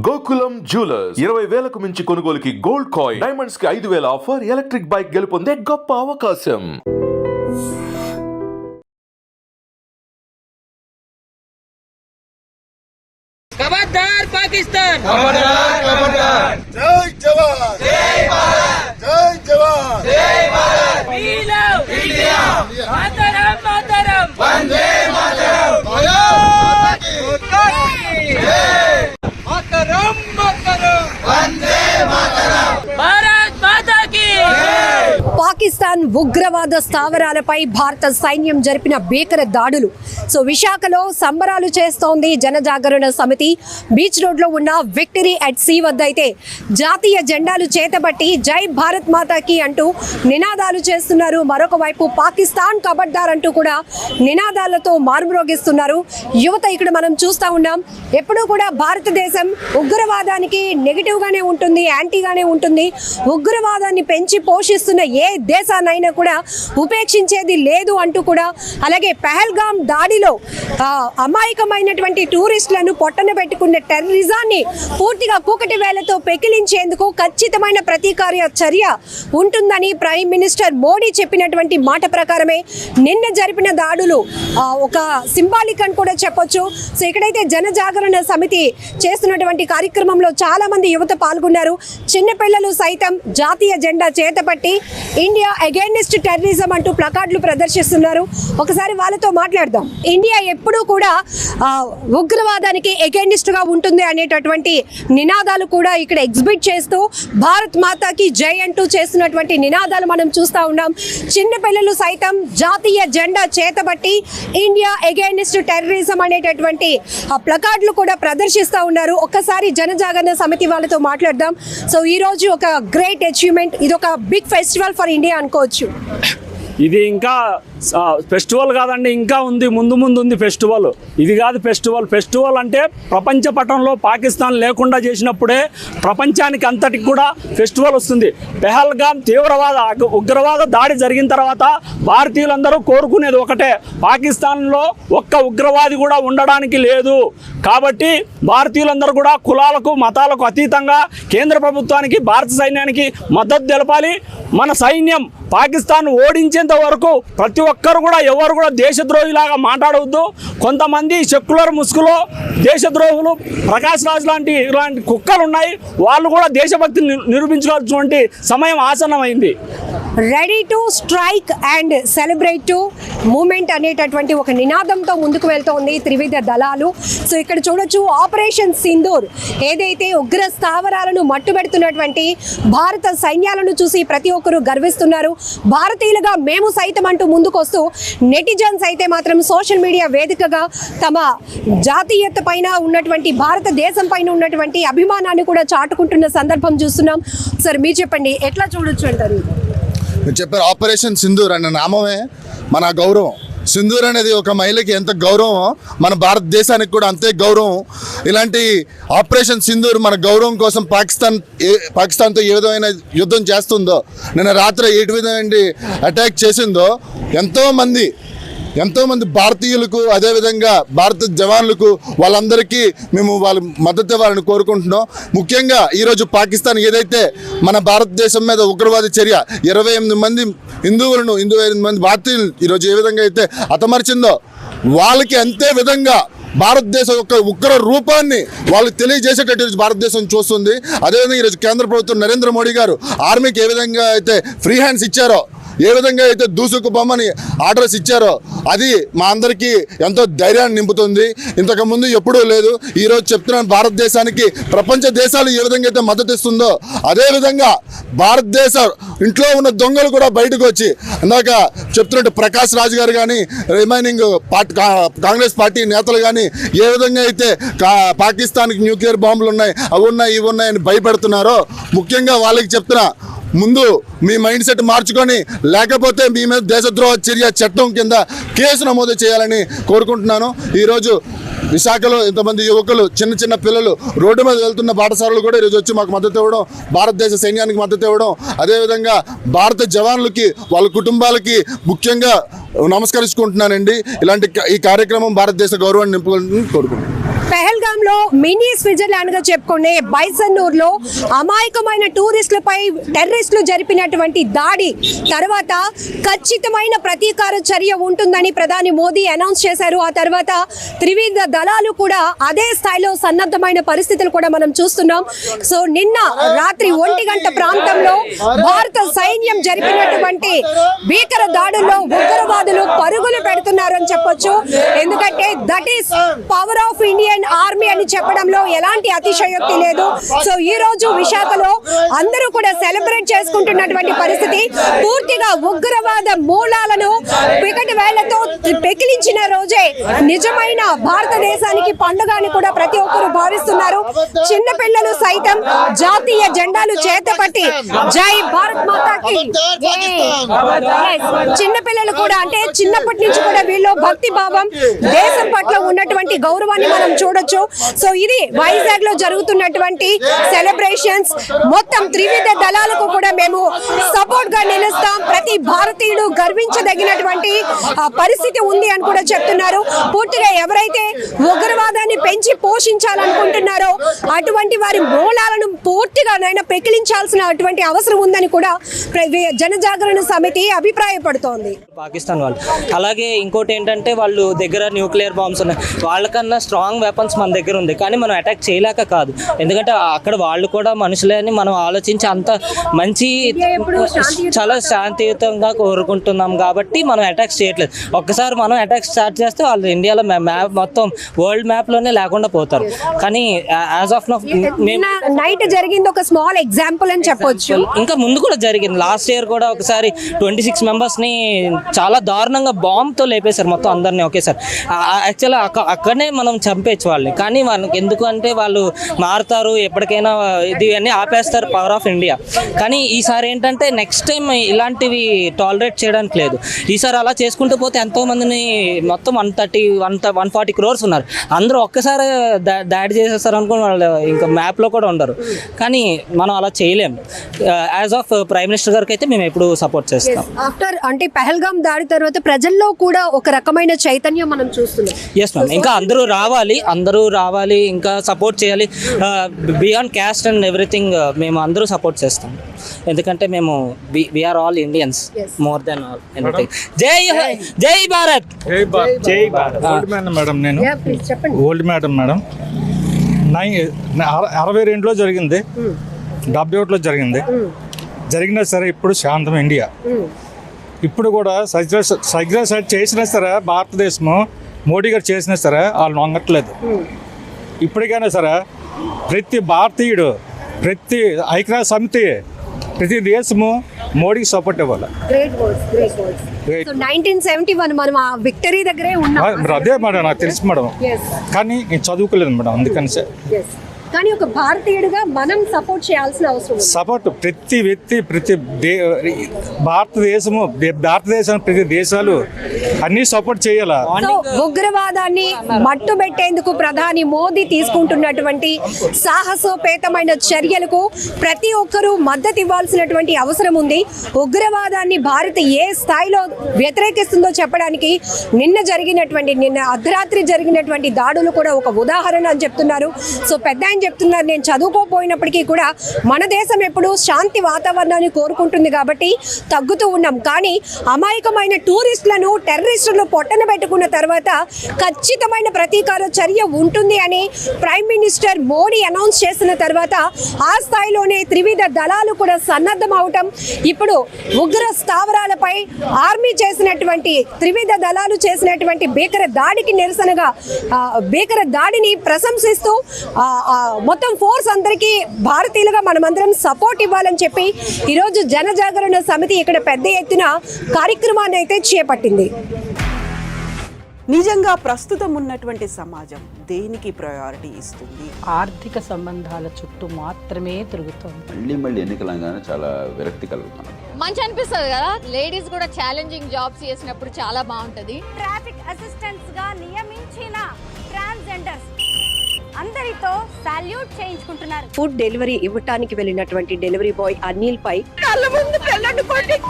Gokulam jewellers 20,000కు మించి కొనుగోలుకి gold coin, diamonds కి 5,000 ఆఫర్, ఎలక్ట్రిక్ బైక్ గెలుపొందే గొప్ప అవకాశం. खबरदार पाकिस्तान, खबरदार खबरदार। जय जवान जय भारत, जय जवान जय भारत। We love इंडिया, मातरम मातरम, वंदे मातरम। मातरम मातरम, वंदे मातरम। भारत माता की పాకిస్తాన్ ఉగ్రవాద స్థావరాలపై భారత సైన్యం జరిపిన భీకర దాడులు. సో విశాఖలో సంబరాలు చేస్తోంది జనజాగరణ సమితి. బీచ్ రోడ్లో ఉన్న విక్టరీ అట్ సీ వద్ద అయితే జాతీయ జెండాలు చేతబట్టి జై భారత్ మాతాకి అంటూ నినాదాలు చేస్తున్నారు. మరొక వైపు పాకిస్తాన్ ఖబర్దార్ అంటూ కూడా నినాదాలతో మారుమ్రోగిస్తున్నారు యువత. ఇక్కడ మనం చూస్తూ ఉన్నాం, ఎప్పుడూ కూడా భారతదేశం ఉగ్రవాదానికి నెగిటివ్గానే ఉంటుంది, యాంటీగానే ఉంటుంది. ఉగ్రవాదాన్ని పెంచి పోషిస్తున్న ఏ దేశాన్నైనా కూడా ఉపేక్షించేది లేదు అంటూ కూడా, అలాగే పెహల్గాం దాడిలో అమాయకమైనటువంటి టూరిస్టులను పొట్టన పెట్టుకున్న టెర్రరిజాన్ని పూర్తిగా కూకటి వేలతో పెకిలించేందుకు ఖచ్చితమైన ప్రతీకార చర్య ఉంటుందని ప్రైమ్ మినిస్టర్ మోడీ చెప్పినటువంటి మాట ప్రకారమే నిన్న జరిపిన దాడులు ఒక సింబాలిక్ అని కూడా చెప్పొచ్చు. సో ఇక్కడైతే జనజాగరణ సమితి చేస్తున్నటువంటి కార్యక్రమంలో చాలా మంది యువత పాల్గొన్నారు. చిన్నపిల్లలు సైతం జాతీయ జెండా చేతపట్టి ఇండియా అగైన్స్ట్ టెర్రరిజం అంటూ ప్లకార్డులు ప్రదర్శిస్తున్నారు. ఒకసారి వాళ్ళతో మాట్లాడదాం. ఇండియా ఎప్పుడూ కూడా ఉగ్రవాదానికి అగైన్స్ట్ గా ఉంటుంది అనేటటువంటి నినాదాలు కూడా ఇక్కడ ఎగ్జిబిట్ చేస్తూ భారత్ మాతాకి జై అంటూ చేస్తున్నటువంటి నినాదాలు మనం చూస్తూ ఉన్నాం. చిన్న పిల్లలు సైతం జాతీయ జెండా చేతబట్టి ఇండియా అగైన్స్ట్ టెర్రరిజం అనేటటువంటి ప్లకార్డులు కూడా ప్రదర్శిస్తూ ఉన్నారు. ఒక్కసారి జనజాగరణ సమితి వాళ్ళతో మాట్లాడదాం. సో ఈ రోజు ఒక గ్రేట్ అచీవ్మెంట్, ఇది ఒక బిగ్ ఫెస్టివల్ ఫర్ ఇండియా అనుకోవచ్చు. ఇది ఇంకా ఫెస్టివల్ కాదండి, ఇంకా ఉంది, ముందు ఉంది ఫెస్టివల్. ఇది కాదు ఫెస్టివల్ అంటే ప్రపంచ పటంలో పాకిస్తాన్ లేకుండా చేసినప్పుడే ప్రపంచానికి అంతటికి కూడా ఫెస్టివల్ వస్తుంది. పెహల్గాం ఉగ్రవాద దాడి జరిగిన తర్వాత భారతీయులందరూ కోరుకునేది ఒకటే, పాకిస్తాన్లో ఒక్క ఉగ్రవాది కూడా ఉండడానికి లేదు. కాబట్టి భారతీయులందరూ కూడా కులాలకు మతాలకు అతీతంగా కేంద్ర ప్రభుత్వానికి భారత సైన్యానికి మద్దతు తెలపాలి. మన సైన్యం పాకిస్తాన్ ఓడించేంత వరకు ప్రతి ఒక్కరు కూడా ఎవరు కూడా దేశద్రోహిలాగా మాట్లాడవద్దు. కొంతమంది సెక్యులర్ ముసుగులో దేశద్రోహులు ప్రకాష్ రాజ్ ఇలాంటి కుక్కలు ఉన్నాయి, వాళ్ళు కూడా దేశభక్తిని నిరూపించుకోవాల్సినటువంటి సమయం ఆసన్నమైంది. Ready to strike and celebrate to moment అనేటటువంటి ఒక నినాదంతో ముందుకు వెళ్తోంది త్రివిధ దళాలు. సో ఇక్కడ చూడొచ్చు, ఆపరేషన్ సింధూర్ ఏదైతే ఉగ్ర స్థావరాలను మట్టుబెడుతున్నటువంటి భారత సైన్యాలను చూసి ప్రతి ఒక్కరూ గర్విస్తున్నారు. భారతీయులుగా మేము సైతం అంటూ ముందుకొస్తూ నెటిజన్స్ అయితే మాత్రం సోషల్ మీడియా వేదికగా తమ జాతీయత పైన ఉన్నటువంటి భారతదేశం పైన ఉన్నటువంటి అభిమానాన్ని కూడా చాటుకుంటున్న సందర్భం చూస్తున్నాం. సార్ మీరు చెప్పండి, ఎట్లా చూడొచ్చు అంటారు? మీరు చెప్పారు ఆపరేషన్ సింధూర్ అన్న నామమే మన గౌరవం. సింధూర్ అనేది ఒక మహిళకి ఎంత గౌరవం, మన భారతదేశానికి కూడా అంతే గౌరవం. ఇలాంటి ఆపరేషన్ సింధూర్ మన గౌరవం కోసం పాకిస్తాన్తో ఏ విధమైన యుద్ధం చేస్తుందో, నిన్న రాత్రి ఏ విధమైన అటాక్ చేసిందో ఎంతోమంది భారతీయులకు, అదేవిధంగా భారత జవాన్లకు, వాళ్ళందరికీ మేము వాళ్ళ మద్దతు ఇవ్వాలని కోరుకుంటున్నాం. ముఖ్యంగా ఈరోజు పాకిస్తాన్ ఏదైతే మన భారతదేశం మీద ఉగ్రవాద చర్య 28 మంది హిందువులను 28 మంది భారతీయులు ఈరోజు ఏ విధంగా అయితే హతమర్చిందో, వాళ్ళకి అంతే విధంగా భారతదేశం యొక్క ఉగ్ర రూపాన్ని వాళ్ళు తెలియజేసేటట్టు భారతదేశం చూస్తుంది. అదేవిధంగా ఈరోజు కేంద్ర ప్రభుత్వం నరేంద్ర మోడీ గారు ఆర్మీకి ఏ విధంగా అయితే ఫ్రీ హ్యాండ్స్ ఇచ్చారో, ఏ విధంగా అయితే దూసుకు బొమ్మని ఆర్డర్స్ ఇచ్చారో, అది మా అందరికీ ఎంతో ధైర్యాన్ని నింపుతుంది. ఇంతకుముందు ఎప్పుడూ లేదు. ఈరోజు చెప్తున్నాను, భారతదేశానికి ప్రపంచ దేశాలు ఏ విధంగా అయితే మద్దతు ఇస్తుందో, అదేవిధంగా భారతదేశ ఇంట్లో ఉన్న దొంగలు కూడా బయటకు వచ్చి, ఇందాక చెప్తున్నట్టు ప్రకాష్ రాజ్ గారు కానీ రిమైనింగ్ కాంగ్రెస్ పార్టీ నేతలు కానీ ఏ విధంగా అయితే పాకిస్తాన్కి న్యూక్లియర్ బాంబులు ఉన్నాయి, అవి ఉన్నాయి, ఇవి ఉన్నాయని భయపెడుతున్నారో, ముఖ్యంగా వాళ్ళకి చెప్తున్నా, ముందు మీ మైండ్ సెట్ మార్చుకొని, లేకపోతే మీ మీద దేశద్రోహ చర్య చట్టం కింద కేసు నమోదు చేయాలని కోరుకుంటున్నాను. ఈరోజు విశాఖలో ఇంతమంది యువకులు, చిన్న పిల్లలు రోడ్డు మీద వెళ్తున్న పాఠశాలలు కూడా ఈరోజు వచ్చి మాకు మద్దతు ఇవ్వడం, భారతదేశ సైన్యానికి మద్దతు ఇవ్వడం, అదేవిధంగా భారత జవాన్లకి వాళ్ళ కుటుంబాలకి ముఖ్యంగా నమస్కరించుకుంటున్నానండి. ఈ కార్యక్రమం భారతదేశ గౌరవాన్ని నింపుకోవాలని కోరుకుంటున్నాను. పెహల్గామ్ లో మినీ స్విట్జర్లాండ్ గా చెప్పుకునే బైసన్నూర్ లో అమాయకమైన టూరిస్టులపై టెర్రరిస్టులు జరిపినటువంటి దాడి తర్వాత ఖచ్చితమైన ప్రతీకార చర్య ఉంటుందని ప్రధాని మోదీ అనౌన్స్ చేశారు. ఆ తర్వాత త్రివిధ దళాలు కూడా అదే స్థాయిలో సన్నద్ధమైన పరిస్థితులు కూడా మనం చూస్తున్నాం. సో నిన్న రాత్రి 1 గంట ప్రాంతంలో భారత సైన్యం జరిపినటువంటి భీకర దాడుల్లో ఉగ్రవాదులు పరుగులు పెడుతున్నారు అని చెప్పొచ్చు. ఎందుకంటే that is power of Indian army అని చెప్పడంలో ఎలాంటి అతిశయోక్తి లేదు. సో ఈ రోజు విశాఖలో అందరూ కూడా సెలబ్రేట్ చేసుకుంటున్నటువంటి పరిస్థితి. పూర్తిగా ఉగ్రవాద మూలాలను పికటి వేళ్లతో పెకిలించిన రోజే నిజమైన భారతదేశానికి పండుగ అని కూడా ప్రతి ఒక్కరు భావిస్తున్నారు. చిన్న పిల్లలు సైతం జాతీయ జెండాలు చేతపట్టి జై భారత్ మాతాకి చిన్న పిల్లలు కూడా అంటే చిన్నప్పటి నుంచి కూడా వీళ్ళు భక్తి భావం దేశం పట్ల ఉన్నటువంటి గౌరవాన్ని మనం చూడొచ్చు. సో ఇది వైజాగ్ లో జరుగుతున్నటువంటి సెలబ్రేషన్స్. మొత్తం త్రివిధ దళాలకు కూడా మేము సపోర్ట్ గా నిలుస్తాం. ప్రతి భారతీయుడు గర్వించదగినటువంటి పరిస్థితి ఉంది అని కూడా చెప్తున్నారు. పూర్తిగా ఎవరైతే ఉగ్రవాదాన్ని పెంచి పోషించాలనుకుంటున్నారో అటువంటి వారి మూలాలను పూర్తిగా నైనా పెకిలించాల్సిన అటువంటి అవసరం ఉందని కూడా జనజాగరణ సమితి అభిప్రాయపడుతోంది. పాకిస్తాన్ వాళ్ళు అలాగే ఇంకోటి ఏంటంటే వాళ్ళు దగ్గర న్యూక్లియర్ బాంబ్స్ ఉన్నాయి. వాళ్ళకన్నా స్ట్రాంగ్ వెపన్స్ మన దగ్గర ఉంది, కానీ మనం అటాక్ చేయలేక కాదు. ఎందుకంటే అక్కడ వాళ్ళు కూడా మనుషులే అని మనం ఆలోచించి అంత మంచి చాలా శాంతియుతంగా కోరుకుంటున్నాం కాబట్టి మనం అటాక్స్ చేయట్లేదు. ఒక్కసారి మనం అటాక్ స్టార్ట్ చేస్తే వాళ్ళు ఇండియాలో మ్యాప్ మొత్తం వరల్డ్ మ్యాప్లోనే లేకుండా పోతారు. కానీ యాజ్ ఆఫ్ నైట్ జరిగింది ఒక స్మాల్ ఎగ్జాంపుల్ అని చెప్పొచ్చు. ఇంకా ముందు కూడా జరిగింది. లాస్ట్ ఇయర్ కూడా ఒకసారి 26 మెంబర్స్ని చాలా దారుణంగా బాంబ్తో లేపేశారు మొత్తం అందరినీ ఒకేసారి. యాక్చువల్గా అక్కడనే మనం చంపేచ్చు వాళ్ళని, కానీ వాళ్ళకి ఎందుకు అంటే వాళ్ళు మారుతారు, ఎప్పటికైనా ఇది అన్నీ ఆపేస్తారు పవర్ ఆఫ్ ఇండియా. కానీ ఈసారి ఏంటంటే నెక్స్ట్ టైం ఇలాంటివి టాలరేట్ చేయడానికి లేదు. ఈసారి అలా చేసుకుంటూ పోతే ఎంతోమందిని మొత్తం 140 crores ఉన్నారు, అందరూ ఒక్కసారి దాడి చేసేస్తారు అనుకుని వాళ్ళు ఇంకా మ్యాప్లో కూడా ఉండరు. కానీ మనం అలా చేయలేం. యాజ్ ఆఫ్ ప్రైమ్ మినిస్టర్ గారికి అయితే మేము ఎప్పుడు సపోర్ట్ చేస్తాం. ఆఫ్టర్ అంటే పెహల్గామ్ దాడి తర్వాత ప్రజల్లో కూడా ఒక రకమైన చైతన్యం మనం చూస్తున్నాం. ఎస్ మ్యామ్, ఇంకా అందరూ రావాలి, ఇంకా సపోర్ట్ చేయాలి. బియాండ్ క్యాస్ట్ అండ్ ఎవ్రీథింగ్ మేము అందరూ సపోర్ట్ చేస్తాం. ఎందుకంటే మేము we are all Indians more than all anything. జై భారత్. ఓల్డ్ మేడం నేను చెప్పండి. ఓల్డ్ మేడం 62లో జరిగింది, 71లో జరిగినా సరే ఇప్పుడు శాంతం ఇండియా. ఇప్పుడు కూడా సైగ్రేషన్ చేసినా సరే భారతదేశము మోడీ గారు చేసినా సరే వాళ్ళు నొంగట్లేదు. ఇప్పటికైనా సరే ప్రతి భారతీయుడు, ప్రతి ఐక్యరాజ్య సమితి, ప్రతి దేశము మోడీకి సపోర్ట్ ఇవ్వాలి. 1971 మనం ఆ విక్టరీ దగ్గరే ఉన్నాం. అదే మేడం నాకు తెలుసు మేడం, కానీ నేను చదువుకోలేదు మేడం, అందుకని కానీ ఒక భారతీయుడిగా మనం సపోర్ట్ చేయాల్సిన అవసరం ఉంది. సపోర్ట్ ప్రతి వ్యక్తి, భారతదేశం ప్రతి దేశాలు అన్ని సపోర్ట్ చేయాలా. ఉగ్రవాదాన్ని మట్టుబెట్టేందుకు ప్రధాని మోదీ తీసుకుంటున్నటువంటి సాహసోపేతమైన చర్యలకు ప్రతి ఒక్కరూ మద్దతు ఇవ్వాల్సినటువంటి అవసరం ఉంది. ఉగ్రవాదాన్ని భారత్ ఏ స్థాయిలో వ్యతిరేకిస్తుందో చెప్పడానికి నిన్న అర్ధరాత్రి జరిగినటువంటి దాడులు కూడా ఒక ఉదాహరణ అని చెప్తున్నారు. సో పెద్ద చెప్తున్నారు, నేను చదువుకోపోయినప్పటికీ కూడా మన దేశం ఎప్పుడు శాంతి వాతావరణాన్ని కోరుకుంటుంది కాబట్టి తగ్గుతూ ఉన్నాం. కానీ అమాయకమైన టూరిస్టులను టెర్రరిస్టులను పొట్టన పెట్టుకున్న తర్వాత ఖచ్చితమైన ప్రతీకార చర్య ఉంటుంది అని ప్రైమ్ మినిస్టర్ మోడీ అనౌన్స్ చేసిన తర్వాత ఆ స్థాయిలోనే త్రివిధ దళాలు కూడా సన్నద్ధం అవటం, ఇప్పుడు ఉగ్ర స్థావరాలపై ఆర్మీ చేసినటువంటి త్రివిధ దళాలు చేసినటువంటి భీకర దాడికి నిరసనగా భీకర దాడిని ప్రశంసిస్తూ మొత్తం ఫోర్స్ అందరికీ భారతీయులుగా మనమందరం సపోర్ట్ ఇవ్వాలని చెప్పి ఈరోజు జనజాగరణ సమితి ఇక్కడ పెద్ద ఎత్తున కార్యక్రమాన్ని అయితే చేపట్టింది. నిజంగా ప్రస్తుతం ఉన్నటువంటి సమాజం దేనికి ప్రయారిటీ ఇస్తుంది? ఆర్థిక సంబంధాల చుట్టూ మాత్రమే తిరుగుతోంది. మళ్ళీ ఎన్నికలంగానే చాలా విరక్తి కలుగుతున్నాం. మంచి అనిపిస్తుంది కదా, లేడీస్ కూడా ఛాలెంజింగ్ జాబ్స్ చేసినప్పుడు చాలా బాగుంటది. ట్రాఫిక్ అసిస్టెంట్స్ గా నియమించిన ట్రాన్స్జెండర్స్ అందరితో సాల్యూట్ చేయించుకుంటున్నారు. ఫుడ్ డెలివరీ ఇవ్వటానికి వెళ్ళినటువంటి డెలివరీ బాయ్ అనిల్ పై